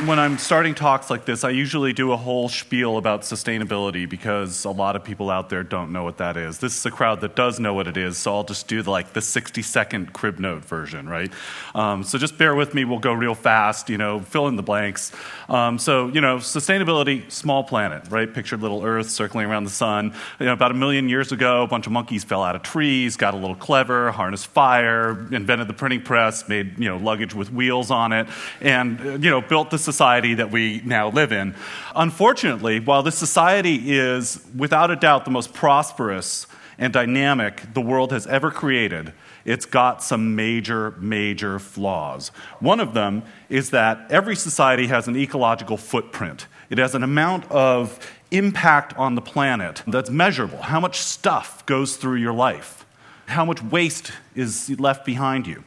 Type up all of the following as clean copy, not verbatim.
When I'm starting talks like this, I usually do a whole spiel about sustainability because a lot of people out there don't know what that is. This is a crowd that does know what it is, so I'll just do the 60-second crib note version, right? So just bear with me. We'll go real fast, fill in the blanks. Sustainability, small planet, right? Picture little Earth circling around the sun. About 1 million years ago, a bunch of monkeys fell out of trees, got a little clever, harnessed fire, invented the printing press, made luggage with wheels on it, and built the society that we now live in. Unfortunately, while this society is without a doubt the most prosperous and dynamic the world has ever created, it's got some major, major flaws. One of them is that every society has an ecological footprint. It has an amount of impact on the planet that's measurable. How much stuff goes through your life? How much waste is left behind you?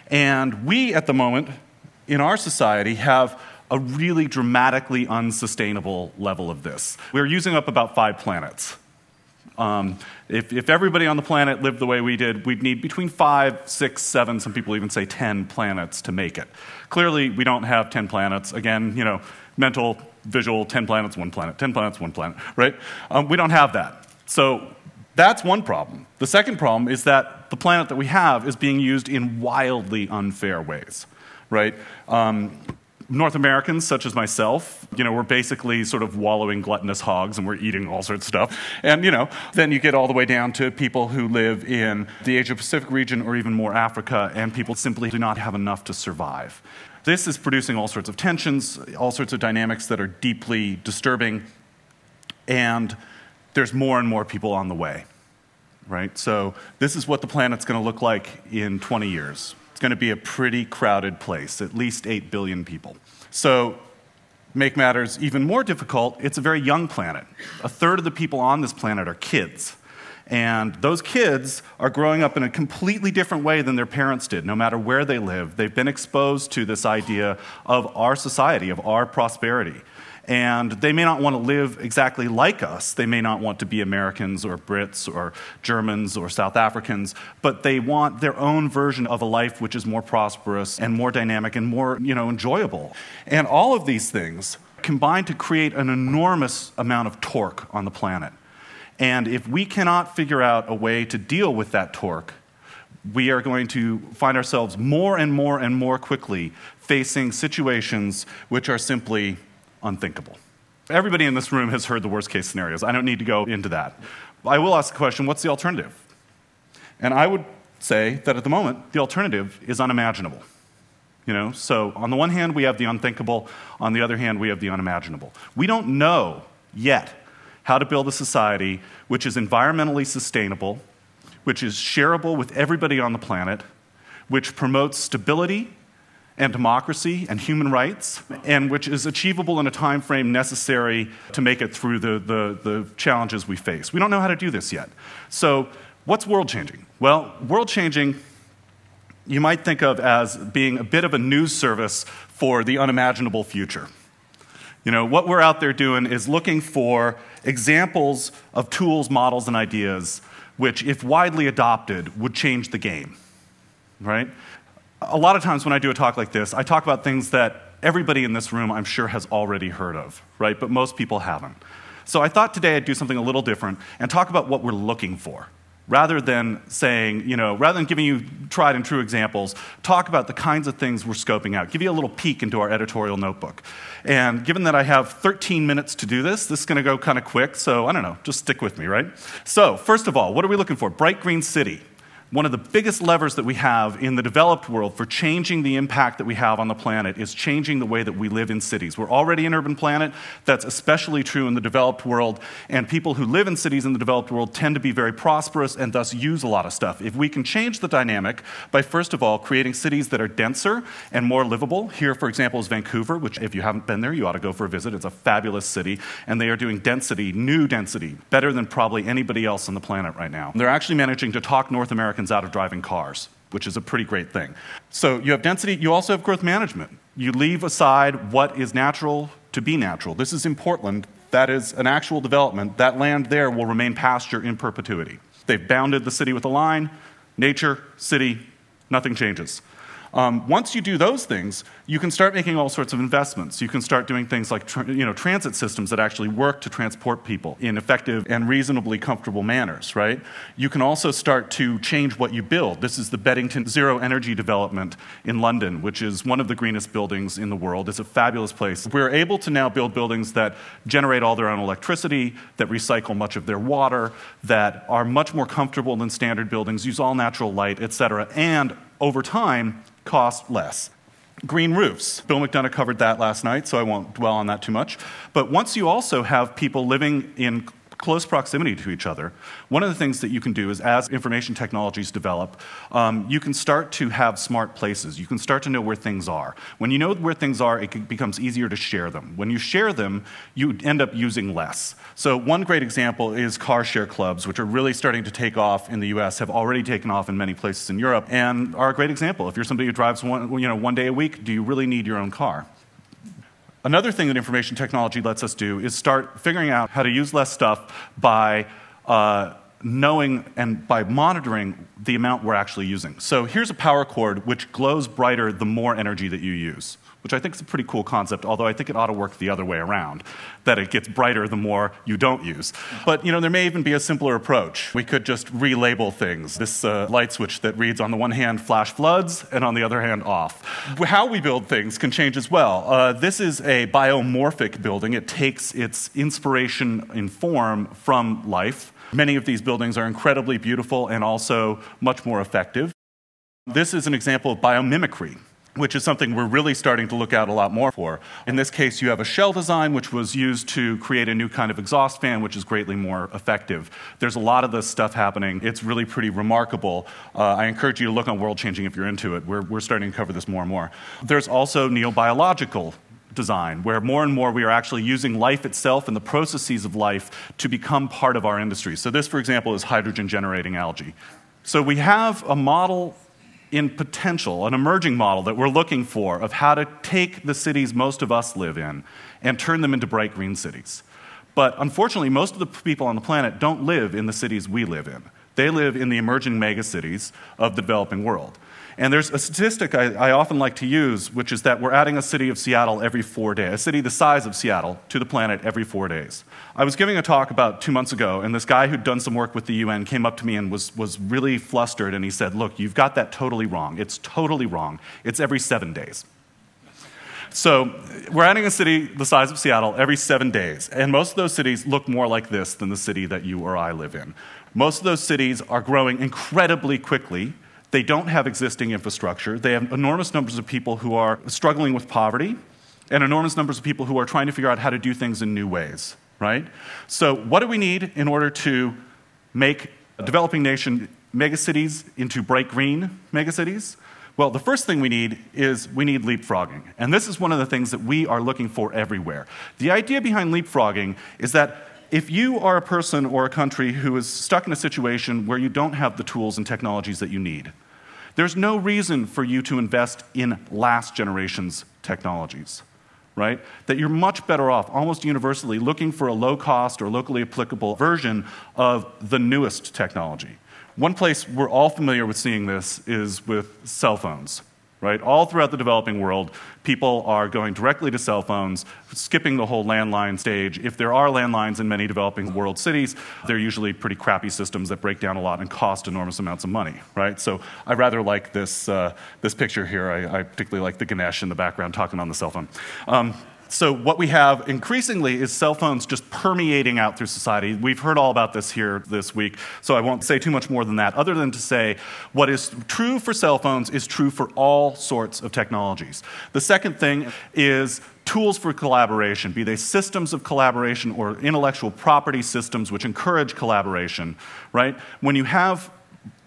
And we, at the moment, in our society, have a really dramatically unsustainable level of this. We're using up about 5 planets. If everybody on the planet lived the way we did, we'd need between 5, 6, 7, some people even say 10 planets to make it. Clearly, we don't have 10 planets. Again, mental, visual, 10 planets, 1 planet, 10 planets, 1 planet, right? We don't have that. So that's one problem. The second problem is that the planet that we have is being used in wildly unfair ways, right? North Americans, such as myself, we're basically sort of wallowing gluttonous hogs and we're eating all sorts of stuff. And, then you get all the way down to people who live in the Asia-Pacific region or even more Africa, and people simply do not have enough to survive. This is producing all sorts of tensions, all sorts of dynamics that are deeply disturbing, and there's more and more people on the way, right? So this is what the planet's going to look like in 20 years. It's going to be a pretty crowded place, at least 8 billion people. So, make matters even more difficult, it's a very young planet. 1/3 of the people on this planet are kids. And those kids are growing up in a completely different way than their parents did, no matter where they live. They've been exposed to this idea of our society, of our prosperity. And they may not want to live exactly like us. They may not want to be Americans or Brits or Germans or South Africans, but they want their own version of a life which is more prosperous and more dynamic and more, enjoyable. And all of these things combine to create an enormous amount of torque on the planet. And if we cannot figure out a way to deal with that torque, we are going to find ourselves more and more and more quickly facing situations which are simply unthinkable. Everybody in this room has heard the worst-case scenarios. I don't need to go into that. I will ask the question, what's the alternative? And I would say that at the moment, the alternative is unimaginable. So on the one hand, we have the unthinkable. On the other hand, we have the unimaginable. We don't know yet how to build a society which is environmentally sustainable, which is shareable with everybody on the planet, which promotes stability and democracy and human rights, and which is achievable in a time frame necessary to make it through the challenges we face. We don't know how to do this yet. So what's world-changing? Well, world-changing you might think of as being a bit of a news service for the unimaginable future. What we're out there doing is looking for examples of tools, models, and ideas which, if widely adopted, would change the game, right? A lot of times when I do a talk like this, I talk about things that everybody in this room, I'm sure, has already heard of, right? But most people haven't. So I thought today I'd do something a little different and talk about what we're looking for. Rather than saying, rather than giving you tried and true examples, talk about the kinds of things we're scoping out. Give you a little peek into our editorial notebook. And given that I have 13 minutes to do this is going to go kind of quick, so I don't know, just stick with me, right? So, first of all, what are we looking for? Bright green city. One of the biggest levers that we have in the developed world for changing the impact that we have on the planet is changing the way that we live in cities. We're already an urban planet. That's especially true in the developed world. And people who live in cities in the developed world tend to be very prosperous and thus use a lot of stuff. If we can change the dynamic by, first of all, creating cities that are denser and more livable. Here, for example, is Vancouver, which if you haven't been there, you ought to go for a visit. It's a fabulous city. And they are doing density, new density, better than probably anybody else on the planet right now. They're actually managing to talk North Americans out of driving cars, which is a pretty great thing. So you have density, you also have growth management. You leave aside what is natural to be natural. This is in Portland. That is an actual development. That land there will remain pasture in perpetuity. They've bounded the city with a line. Nature, city, nothing changes. Once you do those things, you can start making all sorts of investments. You can start doing things like transit systems that actually work to transport people in effective and reasonably comfortable manners, right? You can also start to change what you build. This is the Beddington Zero Energy Development in London, which is one of the greenest buildings in the world. It's a fabulous place. We're able to now build buildings that generate all their own electricity, that recycle much of their water, that are much more comfortable than standard buildings, use all natural light, etc., and over time, cost less. Green roofs. Bill McDonough covered that last night, so I won't dwell on that too much. But once you also have people living in close proximity to each other, one of the things that you can do is, as information technologies develop, you can start to have smart places. You can start to know where things are. When you know where things are, it becomes easier to share them. When you share them, you end up using less. So one great example is car share clubs, which are really starting to take off in the US, have already taken off in many places in Europe, and are a great example. If you're somebody who drives one day a week, do you really need your own car? Another thing that information technology lets us do is start figuring out how to use less stuff by knowing and by monitoring the amount we're actually using. So here's a power cord which glows brighter the more energy that you use, which I think is a pretty cool concept, although I think it ought to work the other way around, that it gets brighter the more you don't use. But there may even be a simpler approach. We could just relabel things. This light switch that reads on the one hand flash floods and on the other hand off. How we build things can change as well. This is a biomorphic building. It takes its inspiration in form from life. Many of these buildings are incredibly beautiful and also much more effective. This is an example of biomimicry, which is something we're really starting to look at a lot more for. In this case, you have a shell design which was used to create a new kind of exhaust fan, which is greatly more effective. There's a lot of this stuff happening. It's really pretty remarkable. I encourage you to look on World Changing if you're into it. We're starting to cover this more and more. There's also neobiological design, where more and more we are actually using life itself and the processes of life to become part of our industry. So this, for example, is hydrogen-generating algae. So we have a model in potential, an emerging model that we're looking for of how to take the cities most of us live in and turn them into bright green cities. But unfortunately, most of the people on the planet don't live in the cities we live in. They live in the emerging megacities of the developing world. And there's a statistic I often like to use, which is that we're adding a city of Seattle every 4 days, a city the size of Seattle, to the planet every 4 days. I was giving a talk about 2 months ago, and this guy who'd done some work with the UN came up to me and was really flustered, and he said, "Look, you've got that totally wrong. It's totally wrong. It's every 7 days." So we're adding a city the size of Seattle every 7 days, and most of those cities look more like this than the city that you or I live in. Most of those cities are growing incredibly quickly. They don't have existing infrastructure. They have enormous numbers of people who are struggling with poverty and enormous numbers of people who are trying to figure out how to do things in new ways, right? So what do we need in order to make a developing nation megacities into bright green megacities? Well, the first thing we need is we need leapfrogging. And this is one of the things that we are looking for everywhere. The idea behind leapfrogging is that if you are a person or a country who is stuck in a situation where you don't have the tools and technologies that you need, there's no reason for you to invest in last generation's technologies, right? That you're much better off, almost universally, looking for a low-cost or locally applicable version of the newest technology. One place we're all familiar with seeing this is with cell phones, right? All throughout the developing world, people are going directly to cell phones, skipping the whole landline stage. If there are landlines in many developing world cities, they're usually pretty crappy systems that break down a lot and cost enormous amounts of money, right? So I rather like this picture here. I particularly like the Ganesh in the background talking on the cell phone. So what we have increasingly is cell phones just permeating out through society. We've heard all about this here this week, so I won't say too much more than that, other than to say what is true for cell phones is true for all sorts of technologies. The second thing is tools for collaboration, be they systems of collaboration or intellectual property systems which encourage collaboration, right? When you have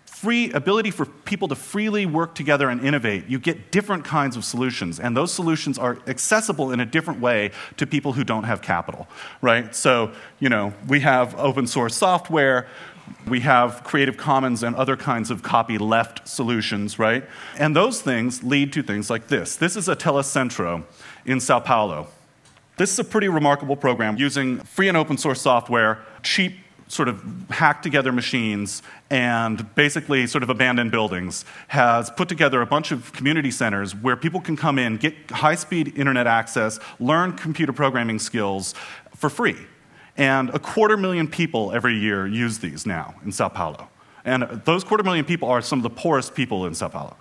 free ability for people to freely work together and innovate, you get different kinds of solutions, and those solutions are accessible in a different way to people who don't have capital, right? So, we have open source software, we have Creative Commons and other kinds of copyleft solutions, right? And those things lead to things like this. This is a telecentro in Sao Paulo. This is a pretty remarkable program using free and open source software, cheap sort of hacked together machines and basically sort of abandoned buildings, has put together a bunch of community centers where people can come in, get high-speed internet access, learn computer programming skills for free. And 250,000 people every year use these now in Sao Paulo. And those 250,000 people are some of the poorest people in Sao Paulo.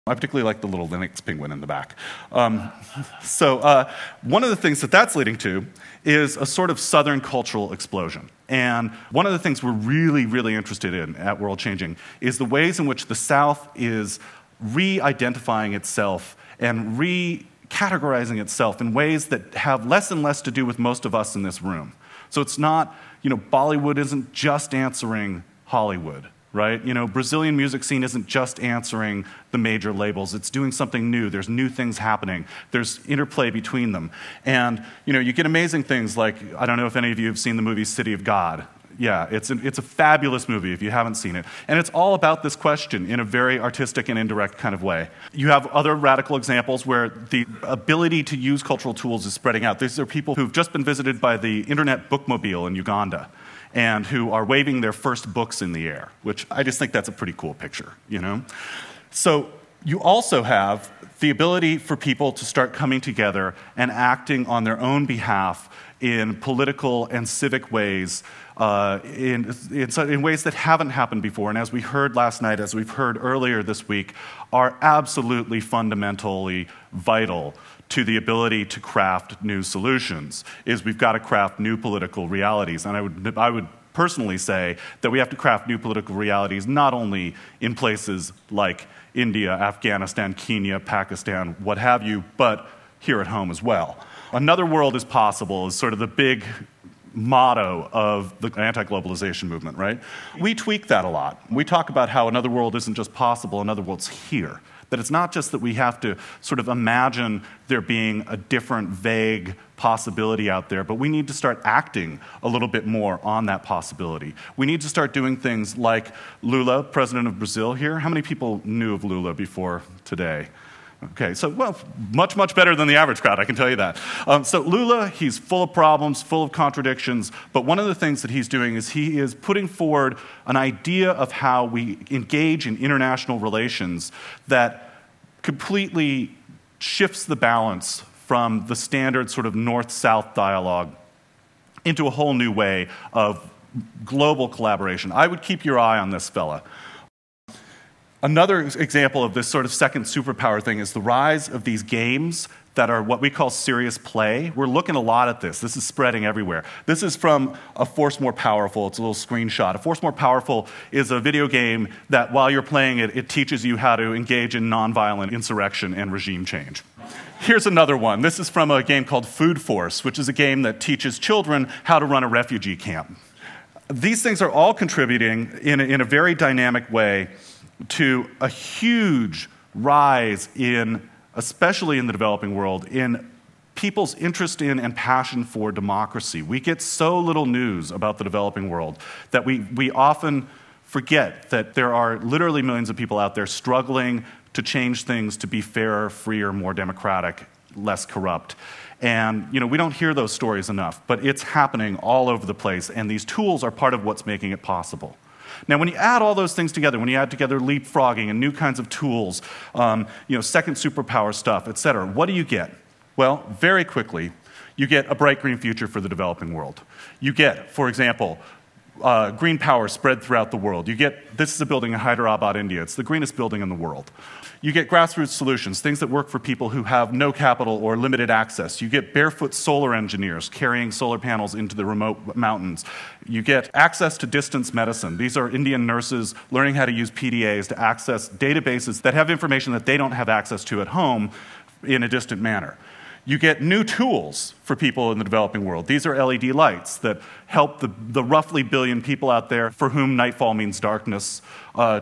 I particularly like the little Linux penguin in the back. So one of the things that that's leading to is a sort of Southern cultural explosion. And one of the things we're really, really interested in at World Changing is the ways in which the South is re-identifying itself and re-categorizing itself in ways that have less and less to do with most of us in this room. So it's not, Bollywood isn't just answering Hollywood. Right? Brazilian music scene isn't just answering the major labels. It's doing something new. There's new things happening. There's interplay between them. And, you get amazing things like, I don't know if any of you have seen the movie City of God. Yeah, it's a fabulous movie if you haven't seen it. And it's all about this question in a very artistic and indirect kind of way. You have other radical examples where the ability to use cultural tools is spreading out. These are people who've just been visited by the Internet Bookmobile in Uganda, and who are waving their first books in the air, which I just think that's a pretty cool picture, So you also have the ability for people to start coming together and acting on their own behalf in political and civic ways, in ways that haven't happened before. And as we heard last night, as we've heard earlier this week, are absolutely fundamentally vital to the ability to craft new solutions, is we've got to craft new political realities. And I would personally say that we have to craft new political realities not only in places like India, Afghanistan, Kenya, Pakistan, what have you, but here at home as well. Another world is possible is sort of the big motto of the anti-globalization movement, right? We tweak that a lot. We talk about how another world isn't just possible, another world's here. That it's not just that we have to sort of imagine there being a different, vague possibility out there, but we need to start acting a little bit more on that possibility. We need to start doing things like Lula, president of Brazil here. How many people knew of Lula before today? Okay, so, much, much better than the average crowd, I can tell you that. So Lula, he's full of problems, full of contradictions, but one of the things that he's doing is he is putting forward an idea of how we engage in international relations that completely shifts the balance from the standard sort of north-south dialogue into a whole new way of global collaboration. I would keep your eye on this fella. Another example of this sort of second superpower thing is the rise of these games that are what we call serious play. We're looking a lot at this. This is spreading everywhere. This is from A Force More Powerful. It's a little screenshot. A Force More Powerful is a video game that while you're playing it, it teaches you how to engage in nonviolent insurrection and regime change. Here's another one. This is from a game called Food Force, which is a game that teaches children how to run a refugee camp. These things are all contributing in a very dynamic way to a huge rise in, especially in the developing world, in people's interest in and passion for democracy. We get so little news about the developing world that we often forget that there are literally millions of people out there struggling to change things to be fairer, freer, more democratic, less corrupt. And we don't hear those stories enough, but it's happening all over the place, and these tools are part of what's making it possible. Now, when you add all those things together, when you add together leapfrogging and new kinds of tools, second superpower stuff, et cetera, what do you get? Well, very quickly, you get a bright green future for the developing world. You get, for example, green power spread throughout the world. This is a building in Hyderabad, India. It's the greenest building in the world. You get grassroots solutions, things that work for people who have no capital or limited access. You get barefoot solar engineers carrying solar panels into the remote mountains. You get access to distance medicine. These are Indian nurses learning how to use PDAs to access databases that have information that they don't have access to at home in a distant manner. You get new tools for people in the developing world. These are LED lights that help the roughly billion people out there for whom nightfall means darkness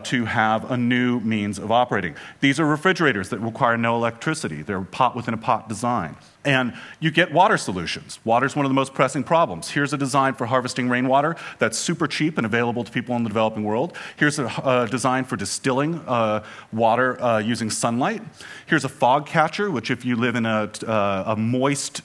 to have a new means of operating. These are refrigerators that require no electricity. They're pot within a pot design. And you get water solutions. Water is one of the most pressing problems. Here's a design for harvesting rainwater that's super cheap and available to people in the developing world. Here's a design for distilling water using sunlight. Here's a fog catcher, which if you live in a moist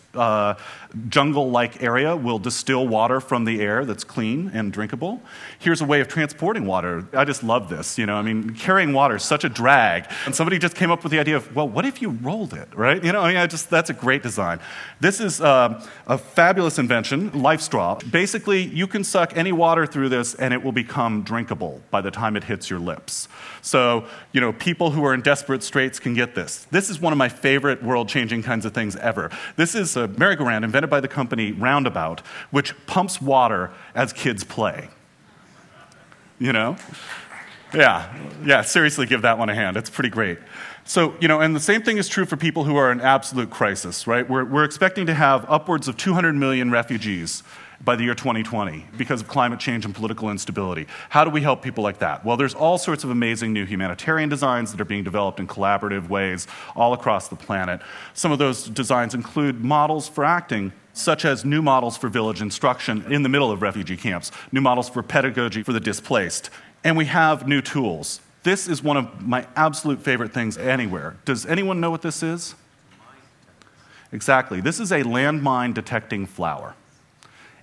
jungle-like area will distill water from the air that's clean and drinkable. Here's a way of transporting water. I just love this. I mean, carrying water is such a drag. And somebody just came up with the idea of, well, what if you rolled it, right? That's a great design. This is a fabulous invention, Life Straw. Basically, you can suck any water through this and it will become drinkable by the time it hits your lips. So, people who are in desperate straits can get this. This is one of my favorite world-changing kinds of things ever. This is a merry-go-round invented by the company Roundabout, which pumps water as kids play. Yeah, seriously, give that one a hand. It's pretty great. So, and the same thing is true for people who are in absolute crisis, right? We're expecting to have upwards of 200 million refugees by the year 2020 because of climate change and political instability. How do we help people like that? Well, there's all sorts of amazing new humanitarian designs that are being developed in collaborative ways all across the planet. Some of those designs include models for acting, such as new models for village instruction in the middle of refugee camps, new models for pedagogy for the displaced. And we have new tools. This is one of my absolute favorite things anywhere. Does anyone know what this is? Exactly. This is a landmine detecting flower.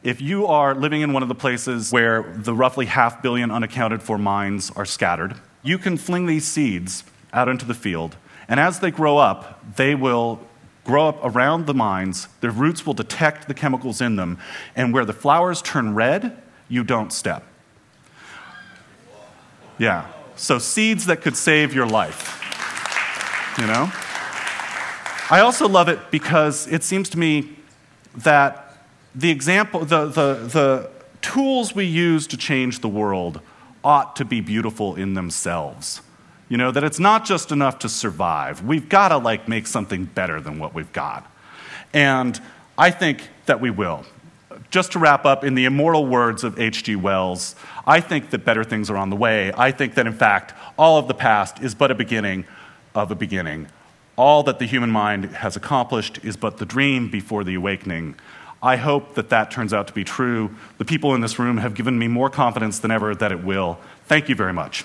If you are living in one of the places where the roughly 500 million unaccounted for mines are scattered, you can fling these seeds out into the field, and as they grow up, they will grow up around the mines, their roots will detect the chemicals in them, and where the flowers turn red, you don't step. Yeah, so seeds that could save your life, I also love it because it seems to me that the tools we use to change the world ought to be beautiful in themselves. That it's not just enough to survive. We've got to make something better than what we've got. And I think that we will. Just to wrap up, in the immortal words of H.G. Wells, I think that better things are on the way. I think that, in fact, all of the past is but a beginning of a beginning. All that the human mind has accomplished is but the dream before the awakening. I hope that that turns out to be true. The people in this room have given me more confidence than ever that it will. Thank you very much.